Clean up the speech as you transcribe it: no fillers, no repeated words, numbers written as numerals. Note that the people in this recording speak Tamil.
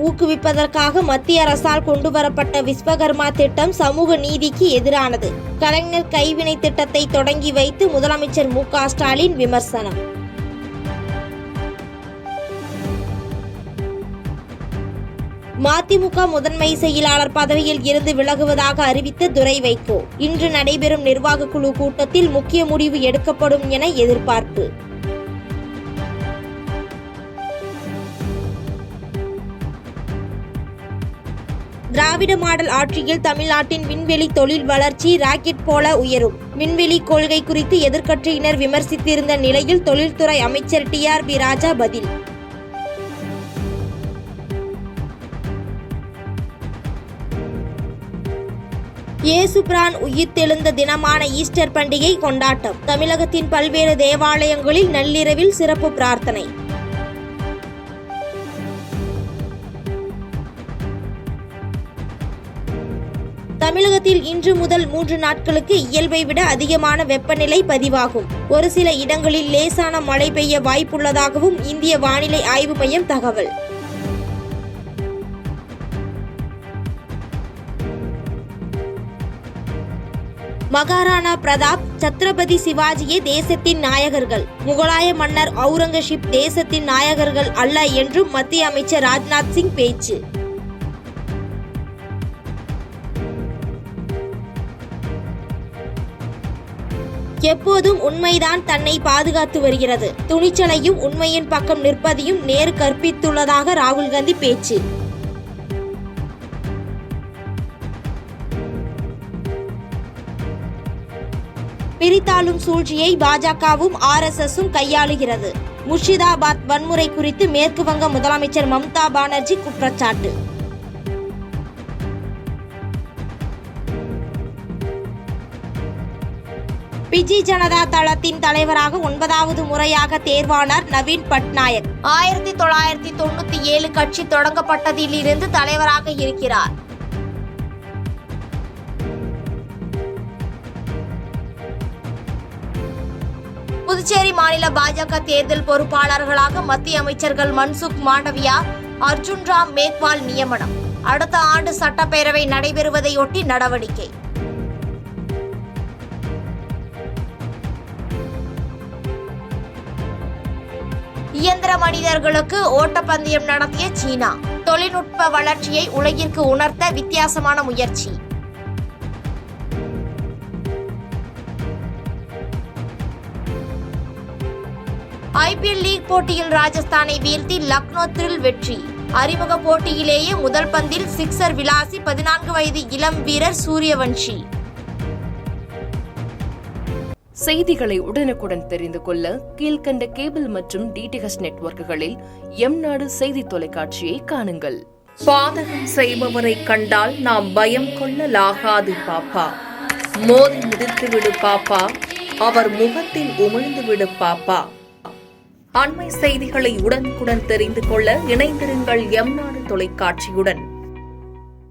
ஊக்குவிப்பதற்காக மத்திய அரசால் கொண்டுவரப்பட்ட விஸ்வகர்மா திட்டம் சமூக நீதிக்கு எதிரானது. கலைஞர் கைவினை திட்டத்தை தொடங்கி வைத்து முதலமைச்சர் மு.க. ஸ்டாலின் விமர்சனம். மதிமுக முதன்மை செயலாளர் பதவியில் இருந்து விலகுவதாக அறிவித்த துரை வைகோ இன்று நடைபெறும் நிர்வாக குழு கூட்டத்தில் முக்கிய முடிவு எடுக்கப்படும் என எதிர்பார்ப்பு. திராவிட மாடல் ஆட்சியில் தமிழ்நாட்டின் விண்வெளி தொழில் வளர்ச்சி ராக்கெட் போல உயரும். விண்வெளி கொள்கை குறித்து எதிர்க்கட்சியினர் விமர்சித்திருந்த நிலையில் தொழில்துறை அமைச்சர் டி.ஆர்.பி. ராஜா பதில். இயேசு பிரான் உயிர்த்தெழுந்த தினமான ஈஸ்டர் பண்டிகை கொண்டாட்டம். தமிழகத்தின் பல்வேறு தேவாலயங்களில் நள்ளிரவில் சிறப்பு பிரார்த்தனை. தமிழகத்தில் இன்று முதல் 3 நாட்களுக்கு இயல்பை விட அதிகமான வெப்பநிலை பதிவாகும். ஒரு சில இடங்களில் லேசான மழை பெய்ய வாய்ப்புள்ளதாகவும் இந்திய வானிலை ஆய்வு மையம் தகவல். மகாராணா பிரதாப், சத்ரபதி சிவாஜியே தேசத்தின் நாயகர்கள். முகலாய மன்னர் அவுரங்கசீப் தேசத்தின் நாயகர்கள் அல்ல என்றும் மத்திய அமைச்சர் ராஜ்நாத் சிங் பேச்சு. எப்போதும் உண்மைதான் தன்னை பாதுகாத்து வருகிறது. துணிச்சலையும் உண்மையின் பக்கம் நிற்பதையும் நேரு கற்பித்துள்ளதாக ராகுல் காந்தி பேச்சு. பிரித்தாளும் சூழ்ச்சியை பாஜகவும் RSSும் கையாளுகிறது. முர்ஷிதாபாத் வன்முறை குறித்து மேற்கு வங்க முதலமைச்சர் மம்தா பானர்ஜி குற்றச்சாட்டு. பிஜு ஜனதா தளத்தின் தலைவராக 9வது முறையாக தேர்வானார் நவீன் பட்நாயக். 1997 கட்சி தொடங்கப்பட்டதில் இருந்து தலைவராக இருக்கிறார். புதுச்சேரி மாநில பாஜக தேர்தல் பொறுப்பாளர்களாக மத்திய அமைச்சர்கள் மன்சுக் மாண்டவியா, அர்ஜுன் ராம் மேக்வால் நியமனம். அடுத்த ஆண்டு சட்டப்பேரவை நடைபெறுவதையொட்டி நடவடிக்கை. இயந்திர மனிதர்களுக்கு ஓட்டப்பந்தயம் நடத்திய சீனா. தொழில்நுட்ப வளர்ச்சியை உலகிற்கு உணர்த்த வித்தியாசமான முயற்சி. IPL லீக் போட்டியில் ராஜஸ்தானை வீழ்த்தி லக்னோ த்ரில் வெற்றி. அறிமுக போட்டியிலேயே முதல் பந்தில் சிக்ஸர் விளாசி 14 வயது இளம் வீரர் சூரியவன்ஷி. செய்திகளை உடனுக்குடன் தெரிந்து கொள்ள கீழ்கண்ட கேபிள் மற்றும் DTH நெட்வொர்க்குகளில் எம்நாடு செய்தி தொலைக்காட்சியை காணுங்கள். பாதகம் செய்பவரை கண்டால் நாம் பயம் கொள்ளலாகாது பாப்பா. மோதி மிதித்துவிடு பாப்பா, அவர் முகத்தில் உமிழ்ந்துவிடு பாப்பா. அண்மை செய்திகளை உடனுக்குடன் தெரிந்து கொள்ள இணைந்திருங்கள் எம்நாடு தொலைக்காட்சியுடன்.